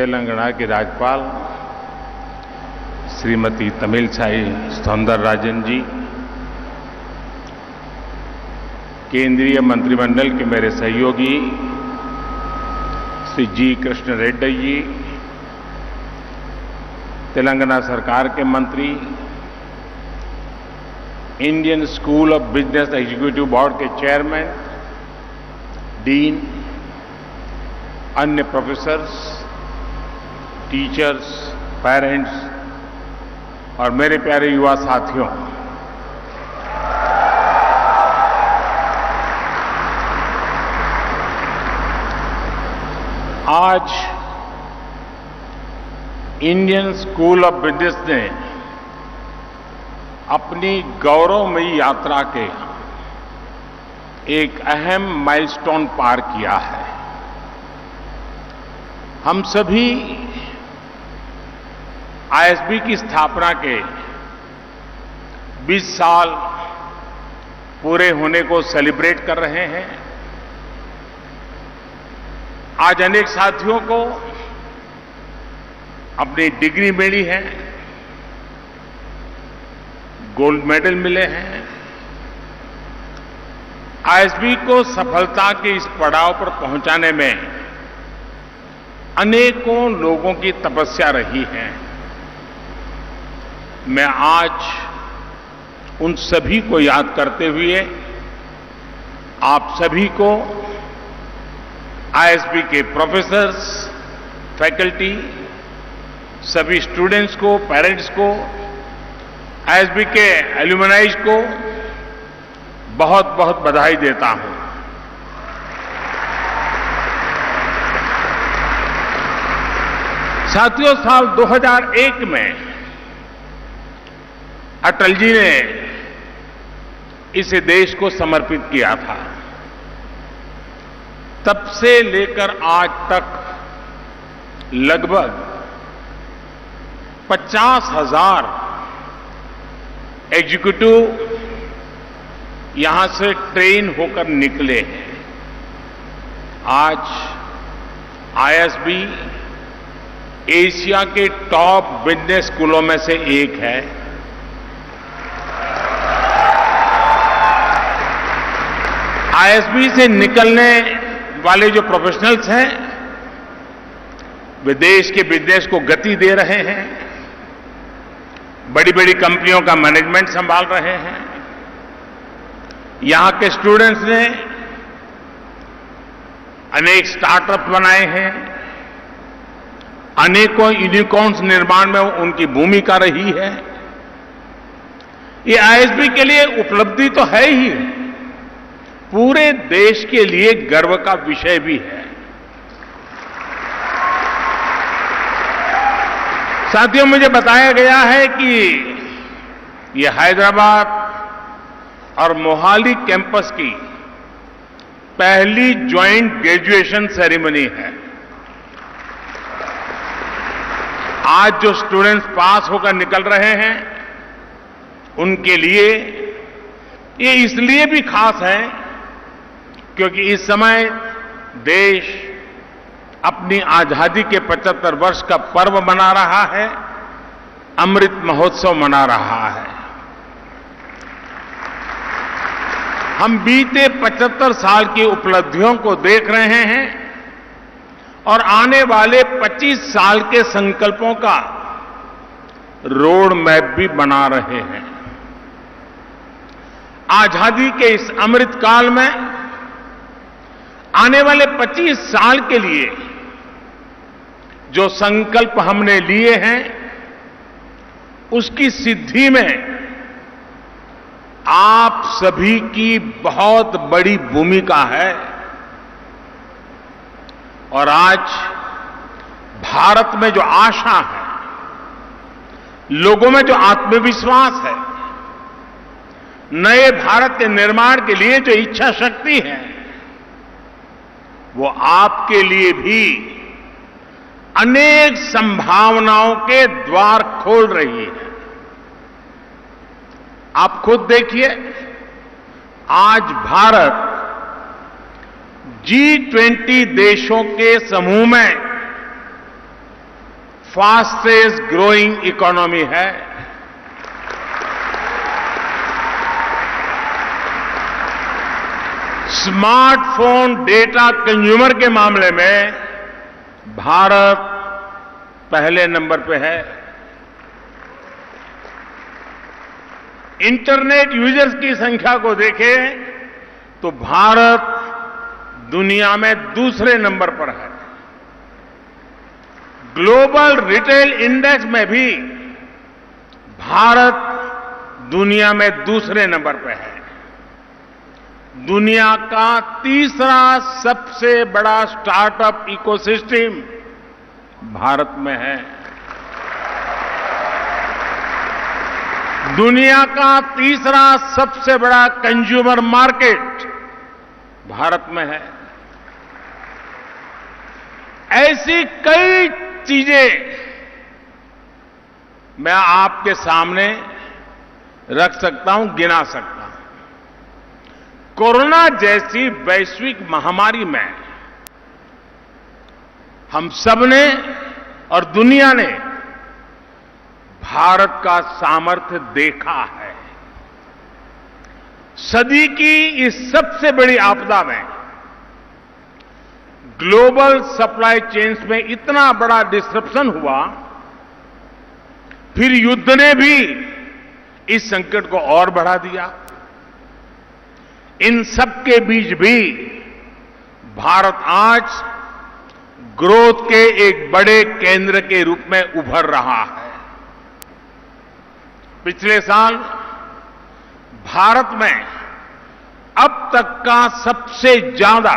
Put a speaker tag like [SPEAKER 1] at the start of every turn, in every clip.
[SPEAKER 1] तेलंगाना की राज्यपाल श्रीमती तमिलसाई सौंदरराजन जी, केंद्रीय मंत्रिमंडल के मेरे सहयोगी श्री जी कृष्ण रेड्डी जी, तेलंगाना सरकार के मंत्री, Indian school of business executive board के चेयरमैन, डीन, अन्य प्रोफेसर्स, टीचर्स, पेरेंट्स और मेरे प्यारे युवा साथियों, आज इंडियन स्कूल ऑफ बिजनेस ने अपनी गौरवमयी यात्रा के एक अहम माइलस्टोन पार किया है। हम सभी आईएसबी की स्थापना के 20 साल पूरे होने को सेलिब्रेट कर रहे हैं। आज अनेक साथियों को अपनी डिग्री मिली है, गोल्ड मेडल मिले हैं। आईएसबी को सफलता के इस पड़ाव पर पहुंचाने में अनेकों लोगों की तपस्या रही है। मैं आज उन सभी को याद करते हुए आप सभी को, आईएसबी के प्रोफेसर्स, फैकल्टी, सभी स्टूडेंट्स को, पेरेंट्स को, आईएसबी के एल्यूमनाइज को बहुत बहुत बधाई देता हूं। साथियों, साल 2001 में अटल जी ने इसे देश को समर्पित किया था। तब से लेकर आज तक लगभग 50,000 एग्जीक्यूटिव यहां से ट्रेन होकर निकले हैं। आज आईएसबी एशिया के टॉप बिजनेस स्कूलों में से एक है। आईएसबी से निकलने वाले जो प्रोफेशनल्स हैं, वे देश के बिजनेस को गति दे रहे हैं, बड़ी बड़ी कंपनियों का मैनेजमेंट संभाल रहे हैं। यहां के स्टूडेंट्स ने अनेक स्टार्टअप बनाए हैं, अनेकों यूनिकॉर्न्स निर्माण में उनकी भूमिका रही है। ये आईएसबी के लिए उपलब्धि तो है ही, पूरे देश के लिए गर्व का विषय भी है। साथियों, मुझे बताया गया है कि ये हैदराबाद और मोहाली कैंपस की पहली ज्वाइंट ग्रेजुएशन सेरेमनी है। आज जो स्टूडेंट्स पास होकर निकल रहे हैं, उनके लिए ये इसलिए भी खास है क्योंकि इस समय देश अपनी आजादी के 75 वर्ष का पर्व मना रहा है, अमृत महोत्सव मना रहा है। हम बीते 75 साल की उपलब्धियों को देख रहे हैं और आने वाले 25 साल के संकल्पों का रोड मैप भी बना रहे हैं। आजादी के इस अमृत काल में आने वाले 25 साल के लिए जो संकल्प हमने लिए हैं, उसकी सिद्धि में आप सभी की बहुत बड़ी भूमिका है। और आज भारत में जो आशा है, लोगों में जो आत्मविश्वास है, नए भारत के निर्माण के लिए जो इच्छा शक्ति है, वो आपके लिए भी अनेक संभावनाओं के द्वार खोल रही है। आप खुद देखिए, आज भारत G20 देशों के समूह में फास्टेस्ट ग्रोइंग इकोनॉमी है। स्मार्टफोन डेटा कंज्यूमर के मामले में भारत पहले नंबर पे है। इंटरनेट यूजर्स की संख्या को देखें तो भारत दुनिया में दूसरे नंबर पर है। ग्लोबल रिटेल इंडेक्स में भी भारत दुनिया में दूसरे नंबर पर है। दुनिया का तीसरा सबसे बड़ा स्टार्टअप इकोसिस्टम भारत में है। दुनिया का तीसरा सबसे बड़ा कंज्यूमर मार्केट भारत में है। ऐसी कई चीजें मैं आपके सामने रख सकता हूं, गिना सकता हूं। कोरोना जैसी वैश्विक महामारी में हम सबने और दुनिया ने भारत का सामर्थ्य देखा है। सदी की इस सबसे बड़ी आपदा में ग्लोबल सप्लाई चेन्स में इतना बड़ा डिस्रप्शन हुआ, फिर युद्ध ने भी इस संकट को और बढ़ा दिया। इन सबके बीच भी भारत आज ग्रोथ के एक बड़े केंद्र के रूप में उभर रहा है। पिछले साल भारत में अब तक का सबसे ज्यादा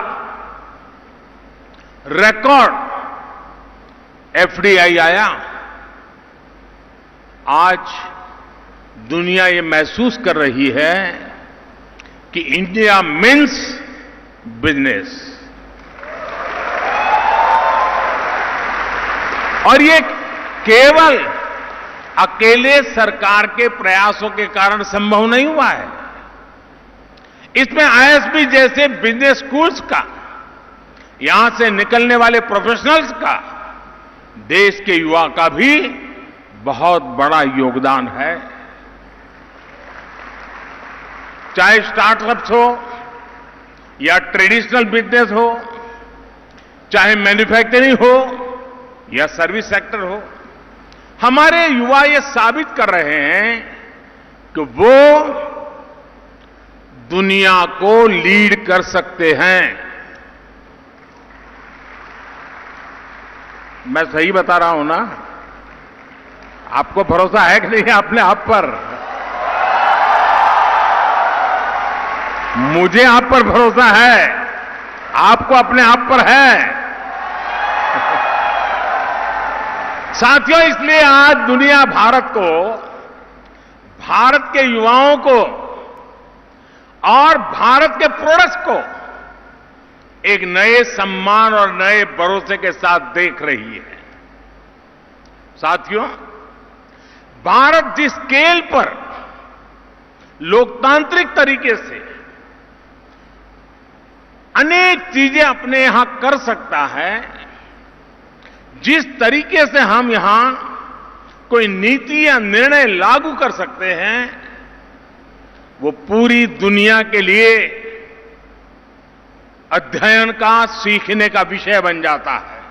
[SPEAKER 1] रिकॉर्ड एफडीआई आया। आज दुनिया ये महसूस कर रही है कि इंडिया मीन्स बिजनेस, और ये केवल अकेले सरकार के प्रयासों के कारण संभव नहीं हुआ है। इसमें आईएसबी जैसे बिजनेस स्कूल्स का, यहां से निकलने वाले प्रोफेशनल्स का, देश के युवा का भी बहुत बड़ा योगदान है। चाहे स्टार्टअप्स हो या ट्रेडिशनल बिजनेस हो, चाहे मैन्युफैक्चरिंग हो या सर्विस सेक्टर हो, हमारे युवा ये साबित कर रहे हैं कि वो दुनिया को लीड कर सकते हैं। मैं सही बता रहा हूं ना? आपको भरोसा है कि नहीं अपने आप पर? मुझे आप पर भरोसा है, आपको अपने आप पर है। साथियों, इसलिए आज दुनिया भारत को, भारत के युवाओं को और भारत के प्रोडक्ट्स को एक नए सम्मान और नए भरोसे के साथ देख रही है। साथियों, भारत जिस स्केल पर लोकतांत्रिक तरीके से अनेक चीजें अपने यहां कर सकता है, जिस तरीके से हम यहां कोई नीति या निर्णय लागू कर सकते हैं, वो पूरी दुनिया के लिए अध्ययन का, सीखने का विषय बन जाता है।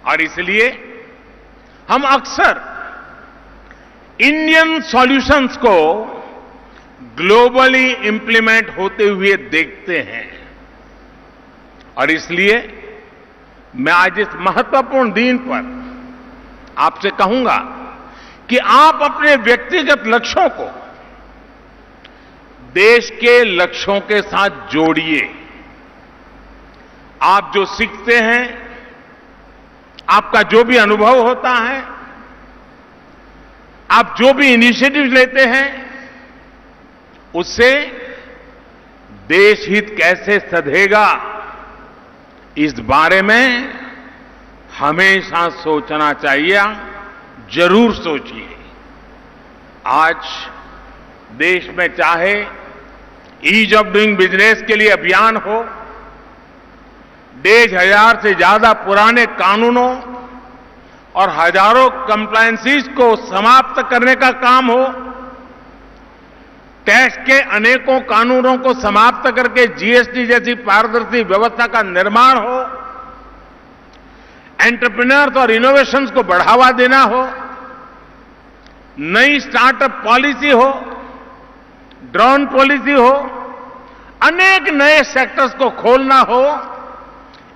[SPEAKER 1] और इसलिए हम अक्सर इंडियन सॉल्यूशंस को ग्लोबली इंप्लीमेंट होते हुए देखते हैं। और इसलिए मैं आज इस महत्वपूर्ण दिन पर आपसे कहूंगा कि आप अपने व्यक्तिगत लक्ष्यों को देश के लक्ष्यों के साथ जोड़िए। आप जो सीखते हैं, आपका जो भी अनुभव होता है, आप जो भी इनिशिएटिव लेते हैं, उससे देश हित कैसे सधेगा, इस बारे में हमेशा सोचना चाहिए। जरूर सोचिए। आज देश में चाहे ईज ऑफ डूइंग बिजनेस के लिए अभियान हो, 1,500 से ज्यादा पुराने कानूनों और हजारों कंप्लायंसेस को समाप्त करने का काम हो, टैक्स के अनेकों कानूनों को समाप्त करके जीएसटी जैसी पारदर्शी व्यवस्था का निर्माण हो, एंटरप्रेन्योर्स और इनोवेशंस को बढ़ावा देना हो, नई स्टार्टअप पॉलिसी हो, ड्रोन पॉलिसी हो, अनेक नए सेक्टर्स को खोलना हो,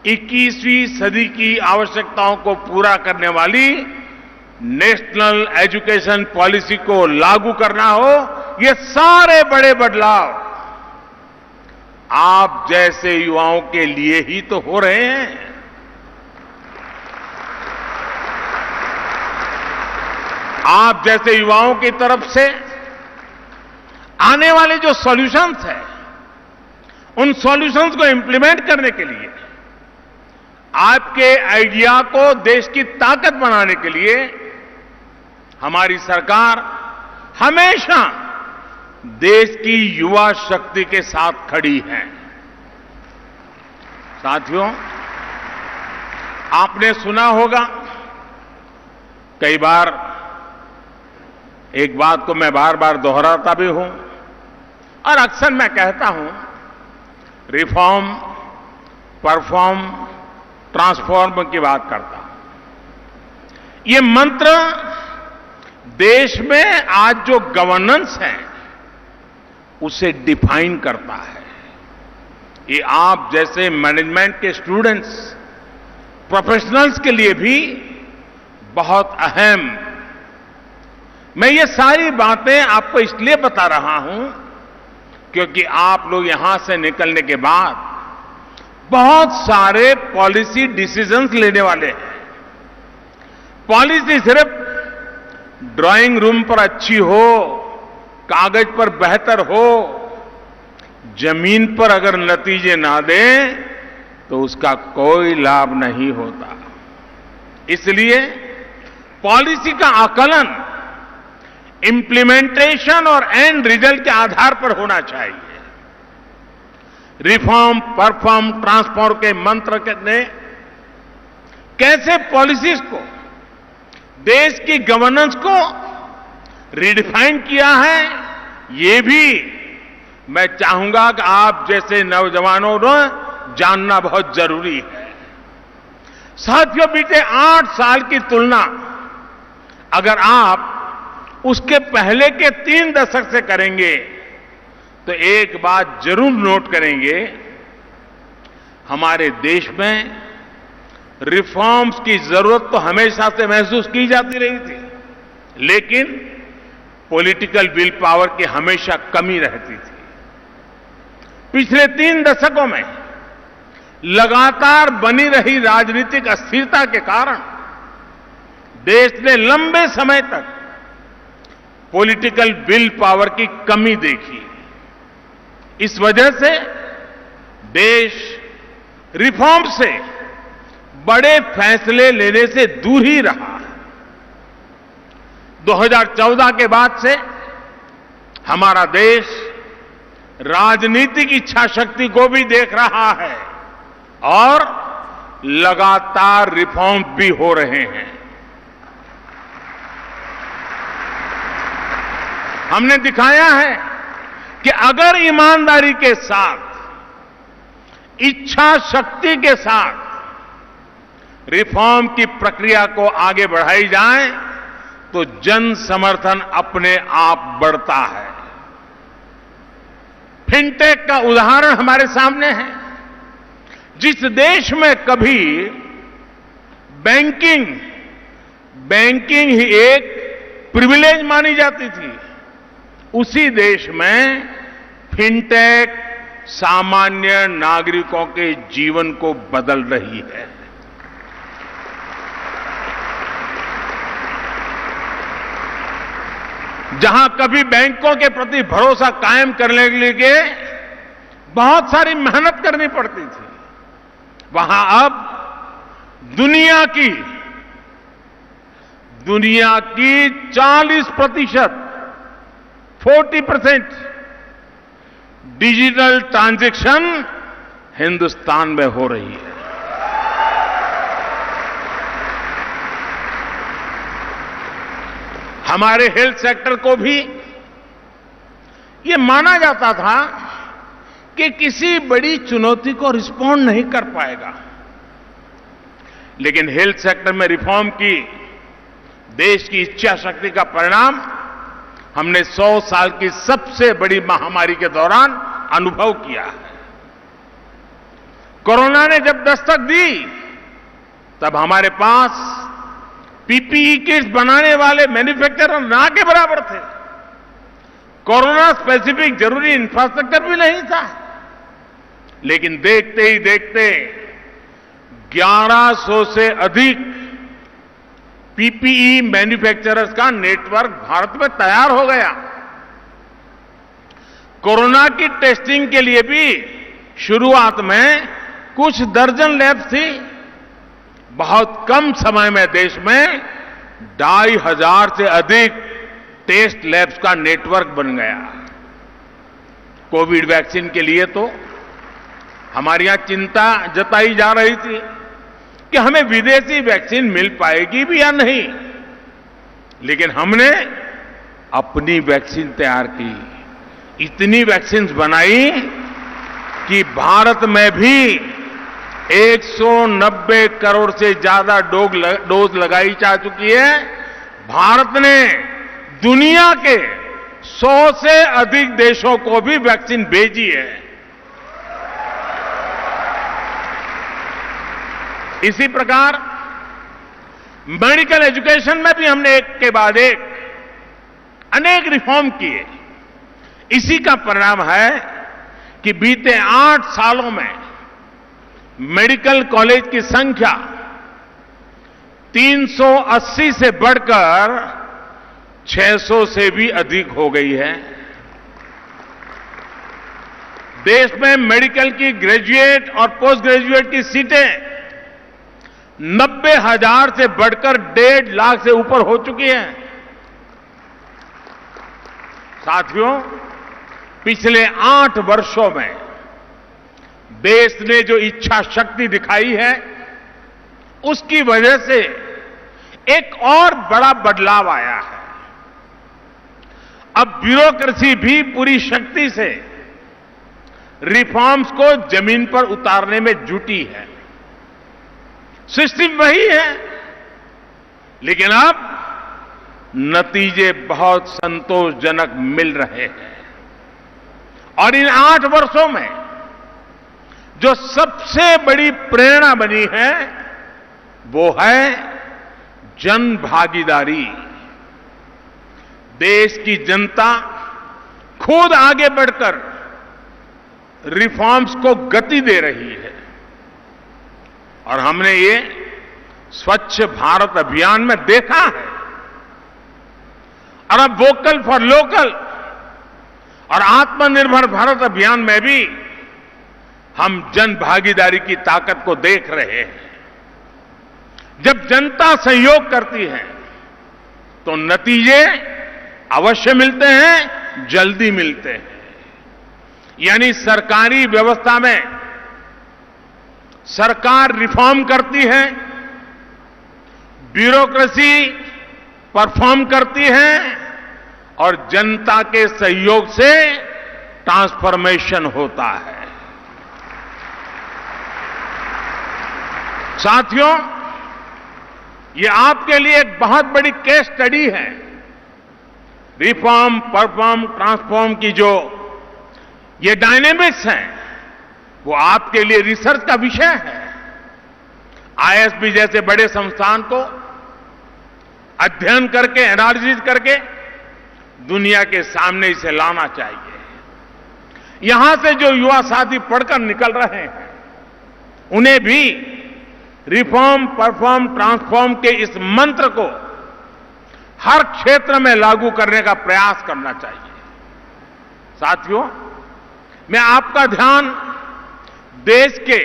[SPEAKER 1] 21वीं सदी की आवश्यकताओं को पूरा करने वाली नेशनल एजुकेशन पॉलिसी को लागू करना हो, ये सारे बड़े बदलाव आप जैसे युवाओं के लिए ही तो हो रहे हैं। आप जैसे युवाओं की तरफ से आने वाले जो सॉल्यूशंस हैं, उन सॉल्यूशंस को इंप्लीमेंट करने के लिए, आपके आइडिया को देश की ताकत बनाने के लिए हमारी सरकार हमेशा देश की युवा शक्ति के साथ खड़ी है। साथियों, आपने सुना होगा, कई बार एक बात को मैं बार बार दोहराता भी हूं और अक्सर मैं कहता हूं, रिफॉर्म, परफॉर्म, ट्रांसफॉर्म की बात करता हूं। ये मंत्र देश में आज जो गवर्नेंस है उसे डिफाइन करता है। ये आप जैसे मैनेजमेंट के स्टूडेंट्स, प्रोफेशनल्स के लिए भी बहुत अहम। मैं ये सारी बातें आपको इसलिए बता रहा हूं क्योंकि आप लोग यहां से निकलने के बाद बहुत सारे पॉलिसी डिसीजंस लेने वाले हैं। पॉलिसी सिर्फ ड्राइंग रूम पर अच्छी हो, कागज पर बेहतर हो, जमीन पर अगर नतीजे ना दें तो उसका कोई लाभ नहीं होता। इसलिए पॉलिसी का आकलन इंप्लीमेंटेशन और एंड रिजल्ट के आधार पर होना चाहिए। रिफॉर्म, परफॉर्म, ट्रांसफॉर्म के मंत्र ने कैसे पॉलिसीज को, देश की गवर्नेंस को रिडिफाइन किया है, ये भी मैं चाहूंगा कि आप जैसे नौजवानों को जानना बहुत जरूरी है। साथियों, बीते 8 साल की तुलना अगर आप उसके पहले के 3 दशक से करेंगे तो एक बात जरूर नोट करेंगे, हमारे देश में रिफॉर्म्स की जरूरत तो हमेशा से महसूस की जाती रही थी, लेकिन पॉलिटिकल विल पावर की हमेशा कमी रहती थी। पिछले 3 दशकों में लगातार बनी रही राजनीतिक अस्थिरता के कारण देश ने लंबे समय तक पॉलिटिकल विल पावर की कमी देखी। इस वजह से देश रिफॉर्म से बड़े फैसले लेने से दूर ही रहा। 2014 के बाद से हमारा देश राजनीतिक इच्छा शक्ति को भी देख रहा है और लगातार रिफॉर्म भी हो रहे हैं। हमने दिखाया है कि अगर ईमानदारी के साथ, इच्छा शक्ति के साथ रिफॉर्म की प्रक्रिया को आगे बढ़ाई जाए तो जन समर्थन अपने आप बढ़ता है। फिनटेक का उदाहरण हमारे सामने है। जिस देश में कभी बैंकिंग ही एक प्रिविलेज मानी जाती थी, उसी देश में फिनटेक सामान्य नागरिकों के जीवन को बदल रही है। जहां कभी बैंकों के प्रति भरोसा कायम करने के लिए बहुत सारी मेहनत करनी पड़ती थी, वहां अब दुनिया की 40% डिजिटल ट्रांजैक्शन हिंदुस्तान में हो रही है। हमारे हेल्थ सेक्टर को भी ये माना जाता था कि किसी बड़ी चुनौती को रिस्पॉन्ड नहीं कर पाएगा, लेकिन हेल्थ सेक्टर में रिफॉर्म की देश की इच्छा शक्ति का परिणाम हमने 100 साल की सबसे बड़ी महामारी के दौरान अनुभव किया है। कोरोना ने जब दस्तक दी तब हमारे पास पीपीई किट्स बनाने वाले मैन्युफैक्चरर ना के बराबर थे। कोरोना स्पेसिफिक जरूरी इंफ्रास्ट्रक्चर भी नहीं था, लेकिन देखते ही देखते 1100 से अधिक पीपीई मैन्युफैक्चरर्स का नेटवर्क भारत में तैयार हो गया। कोरोना की टेस्टिंग के लिए भी शुरुआत में कुछ दर्जन लैब थी। बहुत कम समय में देश में 2500 से अधिक टेस्ट लैब्स का नेटवर्क बन गया। कोविड वैक्सीन के लिए तो हमारे यहां चिंता जताई जा रही थी कि हमें विदेशी वैक्सीन मिल पाएगी भी या नहीं, लेकिन हमने अपनी वैक्सीन तैयार की, इतनी वैक्सीन बनाई कि भारत में भी 190 करोड़ से ज्यादा डोज लगाई जा चुकी है। भारत ने दुनिया के 100 से अधिक देशों को भी वैक्सीन भेजी है। इसी प्रकार मेडिकल एजुकेशन में भी हमने एक के बाद एक अनेक रिफॉर्म किए। इसी का परिणाम है कि बीते 8 सालों में मेडिकल कॉलेज की संख्या 380 से बढ़कर 600 से भी अधिक हो गई है। देश में मेडिकल की ग्रेजुएट और पोस्ट ग्रेजुएट की सीटें 90,000 से बढ़कर 1.5 लाख से ऊपर हो चुकी हैं। साथियों, पिछले 8 वर्षों में देश ने जो इच्छा शक्ति दिखाई है, उसकी वजह से एक और बड़ा बदलाव आया है। अब ब्यूरोक्रेसी भी पूरी शक्ति से रिफॉर्म्स को जमीन पर उतारने में जुटी है। सिस्टम वही है, लेकिन अब नतीजे बहुत संतोषजनक मिल रहे हैं। और इन 8 वर्षों में जो सबसे बड़ी प्रेरणा बनी है, वो है जन भागीदारी। देश की जनता खुद आगे बढ़कर रिफॉर्म्स को गति दे रही है। और हमने ये स्वच्छ भारत अभियान में देखा है। और अब वोकल फॉर लोकल और आत्मनिर्भर भारत अभियान में भी हम जन भागीदारी की ताकत को देख रहे हैं। जब जनता सहयोग करती है तो नतीजे अवश्य मिलते हैं, जल्दी मिलते हैं। यानी सरकारी व्यवस्था में सरकार रिफॉर्म करती है, ब्यूरोक्रेसी परफॉर्म करती है और जनता के सहयोग से ट्रांसफॉर्मेशन होता है। साथियों, ये आपके लिए एक बहुत बड़ी केस स्टडी है। रिफॉर्म, परफॉर्म, ट्रांसफॉर्म की जो ये डायनेमिक्स हैं, वो आपके लिए रिसर्च का विषय है। आईएसबी जैसे बड़े संस्थान को अध्ययन करके, एनालिसिस करके दुनिया के सामने इसे लाना चाहिए। यहां से जो युवा साथी पढ़कर निकल रहे हैं, उन्हें भी रिफॉर्म, परफॉर्म, ट्रांसफॉर्म के इस मंत्र को हर क्षेत्र में लागू करने का प्रयास करना चाहिए। साथियों, मैं आपका ध्यान देश के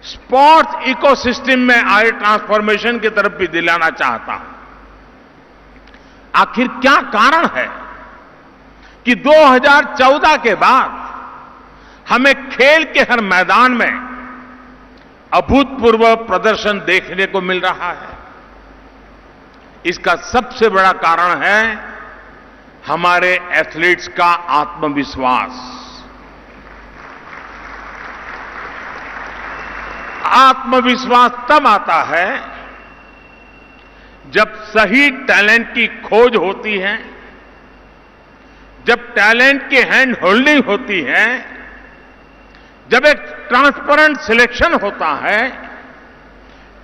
[SPEAKER 1] स्पोर्ट्स इकोसिस्टम में आए ट्रांसफॉर्मेशन की तरफ भी दिलाना चाहता हूं। आखिर क्या कारण है कि 2014 के बाद हमें खेल के हर मैदान में अभूतपूर्व प्रदर्शन देखने को मिल रहा है? इसका सबसे बड़ा कारण है हमारे एथलीट्स का आत्मविश्वास। आत्मविश्वास तब आता है जब सही टैलेंट की खोज होती है, जब टैलेंट की हैंड होल्डिंग होती है, जब एक ट्रांसपेरेंट सिलेक्शन होता है,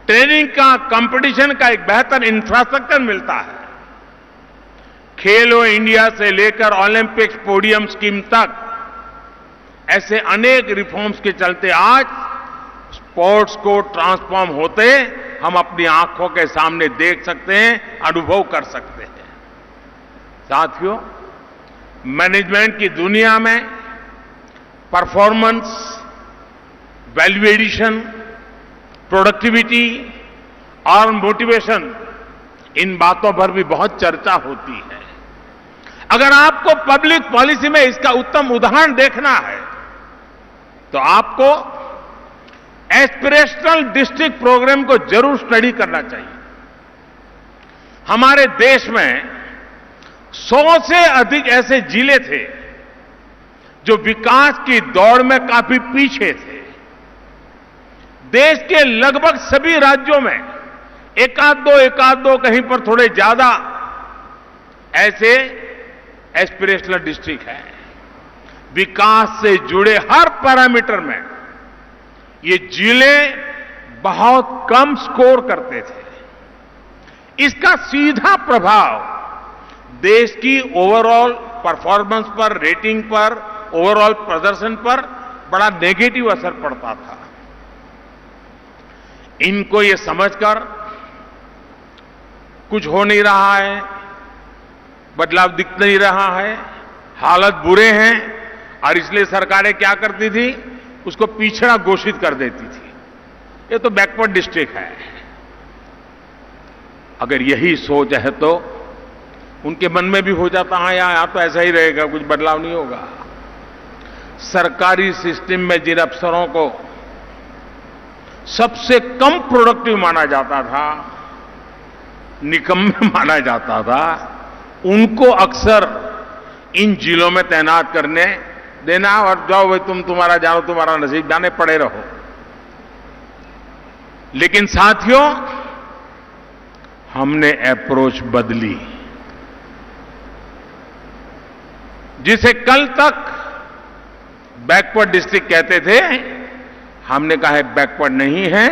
[SPEAKER 1] ट्रेनिंग का, कंपटीशन का एक बेहतर इंफ्रास्ट्रक्चर मिलता है। खेलो इंडिया से लेकर ओलंपिक्स पोडियम स्कीम तक ऐसे अनेक रिफॉर्म्स के चलते आज स्पोर्ट्स को ट्रांसफॉर्म होते हम अपनी आंखों के सामने देख सकते हैं, अनुभव कर सकते हैं। साथियों, मैनेजमेंट की दुनिया में परफॉर्मेंस, वैल्यू एडिशन, प्रोडक्टिविटी और मोटिवेशन, इन बातों पर भी बहुत चर्चा होती है। अगर आपको पब्लिक पॉलिसी में इसका उत्तम उदाहरण देखना है तो आपको एस्पिरेशनल डिस्ट्रिक्ट प्रोग्राम को जरूर स्टडी करना चाहिए। हमारे देश में 100 से अधिक ऐसे जिले थे जो विकास की दौड़ में काफी पीछे थे। देश के लगभग सभी राज्यों में एकाध दो कहीं पर थोड़े ज्यादा ऐसे एस्पिरेशनल डिस्ट्रिक्ट है। विकास से जुड़े हर पैरामीटर में ये जिले बहुत कम स्कोर करते थे। इसका सीधा प्रभाव देश की ओवरऑल परफॉर्मेंस पर, रेटिंग पर, ओवरऑल प्रदर्शन पर बड़ा नेगेटिव असर पड़ता था। इनको ये समझकर कुछ हो नहीं रहा है, बदलाव दिख नहीं रहा है, हालत बुरे हैं और इसलिए सरकारें क्या करती थी, उसको पिछड़ा घोषित कर देती थी। ये तो बैकवर्ड डिस्ट्रिक्ट है। अगर यही सोच है तो उनके मन में भी हो जाता है यहां तो ऐसा ही रहेगा, कुछ बदलाव नहीं होगा। सरकारी सिस्टम में जिन अफसरों को सबसे कम प्रोडक्टिव माना जाता था, निकम्मे माना जाता था, उनको अक्सर इन जिलों में तैनात करने देना और जाओ भाई तुम तुम्हारा जानो, तुम्हारा नसीब, जाने पड़े रहो। लेकिन साथियों, हमने अप्रोच बदली। जिसे कल तक बैकवर्ड डिस्ट्रिक्ट कहते थे, हमने कहा है बैकवर्ड नहीं है,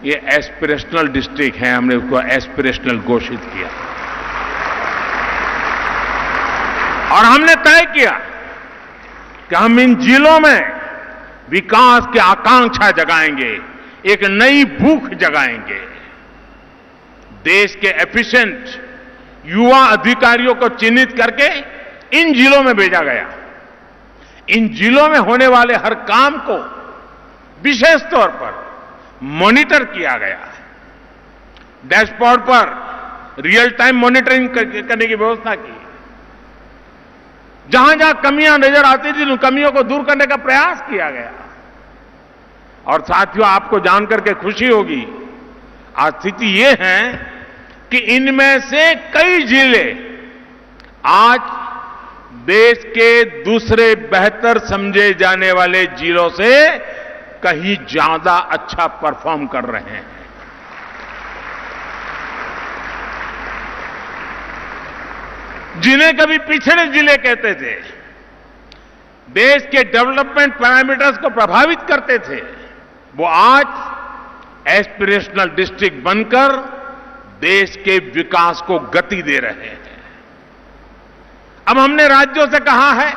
[SPEAKER 1] ये एस्पिरेशनल डिस्ट्रिक्ट है। हमने उसको एस्पिरेशनल घोषित किया और हमने तय किया कि हम इन जिलों में विकास की आकांक्षा जगाएंगे, एक नई भूख जगाएंगे। देश के एफिशिएंट युवा अधिकारियों को चिन्हित करके इन जिलों में भेजा गया। इन जिलों में होने वाले हर काम को विशेष तौर पर मॉनिटर किया गया। डैशबोर्ड पर रियल टाइम मॉनिटरिंग करने की व्यवस्था की। जहां जहां कमियां नजर आती थी उन कमियों को दूर करने का प्रयास किया गया। और साथियों, आपको जानकर के खुशी होगी, आज स्थिति यह है कि इनमें से कई जिले आज देश के दूसरे बेहतर समझे जाने वाले जिलों से कहीं ज्यादा अच्छा परफॉर्म कर रहे हैं। जिन्हें कभी पिछड़े जिले कहते थे, देश के डेवलपमेंट पैरामीटर्स को प्रभावित करते थे, वो आज एस्पिरेशनल डिस्ट्रिक्ट बनकर देश के विकास को गति दे रहे हैं। अब हमने राज्यों से कहा है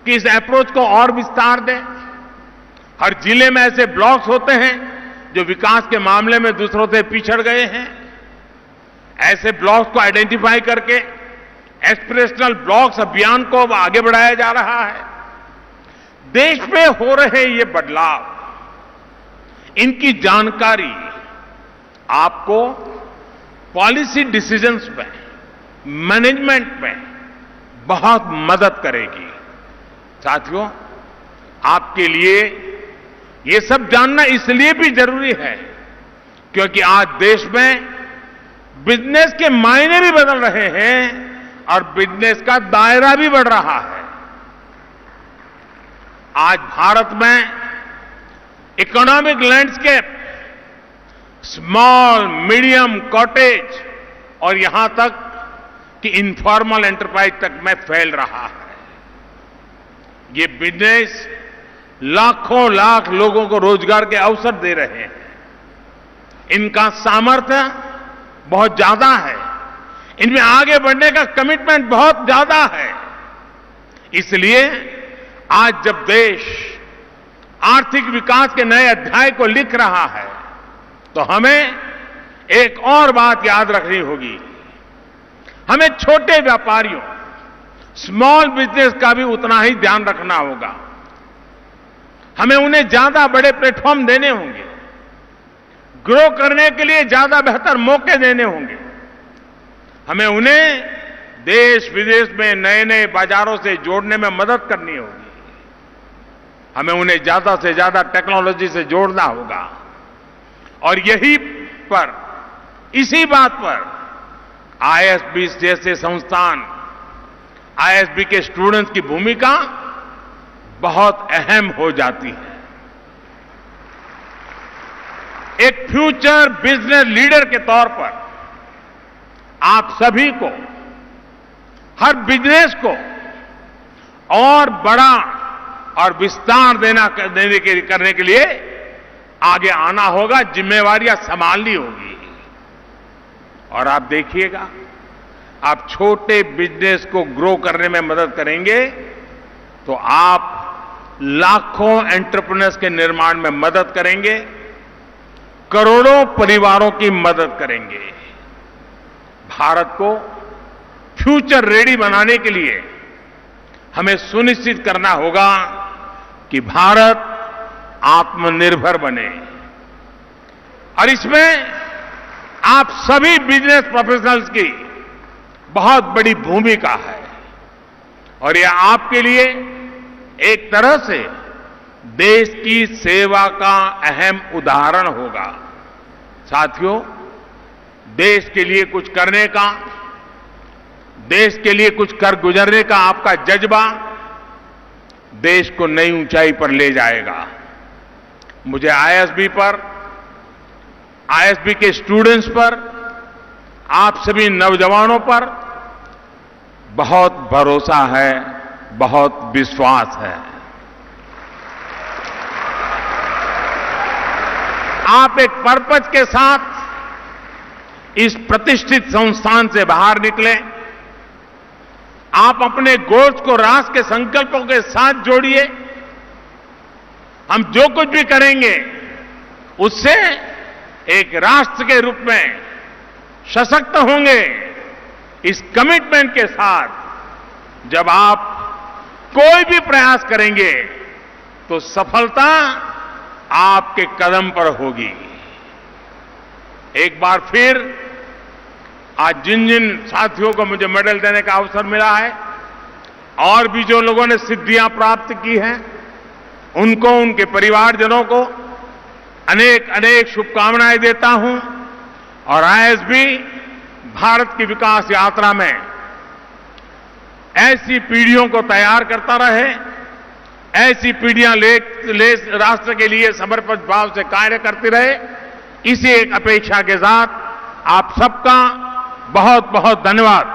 [SPEAKER 1] कि इस अप्रोच को और विस्तार दें। हर जिले में ऐसे ब्लॉक्स होते हैं जो विकास के मामले में दूसरों से पिछड़ गए हैं। ऐसे ब्लॉक्स को आइडेंटिफाई करके एस्पिरेशनल ब्लॉक्स अभियान को अब आगे बढ़ाया जा रहा है। देश में हो रहे ये बदलाव, इनकी जानकारी आपको पॉलिसी डिसीजंस में, मैनेजमेंट में बहुत मदद करेगी। साथियों, आपके लिए ये सब जानना इसलिए भी जरूरी है क्योंकि आज देश में बिजनेस के मायने भी बदल रहे हैं और बिजनेस का दायरा भी बढ़ रहा है। आज भारत में economic landscape small, medium, cottage और यहां तक कि इनफॉर्मल एंटरप्राइज तक में फैल रहा है। ये बिजनेस लाखों लाख लोगों को रोजगार के अवसर दे रहे हैं। इनका सामर्थ्य बहुत ज्यादा है, इनमें आगे बढ़ने का कमिटमेंट बहुत ज्यादा है। इसलिए आज जब देश आर्थिक विकास के नए अध्याय को लिख रहा है तो हमें एक और बात याद रखनी होगी। हमें छोटे व्यापारियों, स्मॉल बिजनेस का भी उतना ही ध्यान रखना होगा। हमें उन्हें ज्यादा बड़े प्लेटफॉर्म देने होंगे, ग्रो करने के लिए ज्यादा बेहतर मौके देने होंगे। हमें उन्हें देश विदेश में नए नए बाजारों से जोड़ने में मदद करनी होगी। हमें उन्हें ज्यादा से ज्यादा टेक्नोलॉजी से जोड़ना होगा। और इसी बात पर आईएसबी जैसे संस्थान, आईएसबी के स्टूडेंट्स की भूमिका बहुत अहम हो जाती है। एक फ्यूचर बिजनेस लीडर के तौर पर आप सभी को, हर बिजनेस को और बड़ा और विस्तार करने के लिए आगे आना होगा, जिम्मेवारियां संभालनी होगी। और आप देखिएगा, आप छोटे बिजनेस को ग्रो करने में मदद करेंगे तो आप लाखों एंटरप्रेन्योर्स के निर्माण में मदद करेंगे, करोड़ों परिवारों की मदद करेंगे। भारत को फ्यूचर रेडी बनाने के लिए हमें सुनिश्चित करना होगा कि भारत आत्मनिर्भर बने। और इसमें आप सभी बिजनेस प्रोफेशनल्स की बहुत बड़ी भूमिका है। और यह आपके लिए एक तरह से देश की सेवा का अहम उदाहरण होगा। साथियों, देश के लिए कुछ करने का, देश के लिए कुछ कर गुजरने का आपका जज्बा देश को नई ऊंचाई पर ले जाएगा। मुझे आईएसबी पर, आईएसबी के स्टूडेंट्स पर, आप सभी नौजवानों पर बहुत भरोसा है, बहुत विश्वास है। आप एक पर्पज के साथ इस प्रतिष्ठित संस्थान से बाहर निकले। आप अपने गोल्स को राष्ट्र के संकल्पों के साथ जोड़िए। हम जो कुछ भी करेंगे उससे एक राष्ट्र के रूप में सशक्त होंगे। इस कमिटमेंट के साथ जब आप कोई भी प्रयास करेंगे तो सफलता आपके कदम पर होगी। एक बार फिर आज जिन जिन साथियों को मुझे मेडल देने का अवसर मिला है और भी जो लोगों ने सिद्धियां प्राप्त की हैं, उनको, उनके परिवारजनों को अनेक अनेक शुभकामनाएं देता हूं। और आईएसबी भारत की विकास यात्रा में ऐसी पीढ़ियों को तैयार करता रहे, ऐसी पीढ़ियां राष्ट्र के लिए समर्पित भाव से कार्य करती रहे। इसी एक अपेक्षा के साथ आप सबका बहुत बहुत धन्यवाद।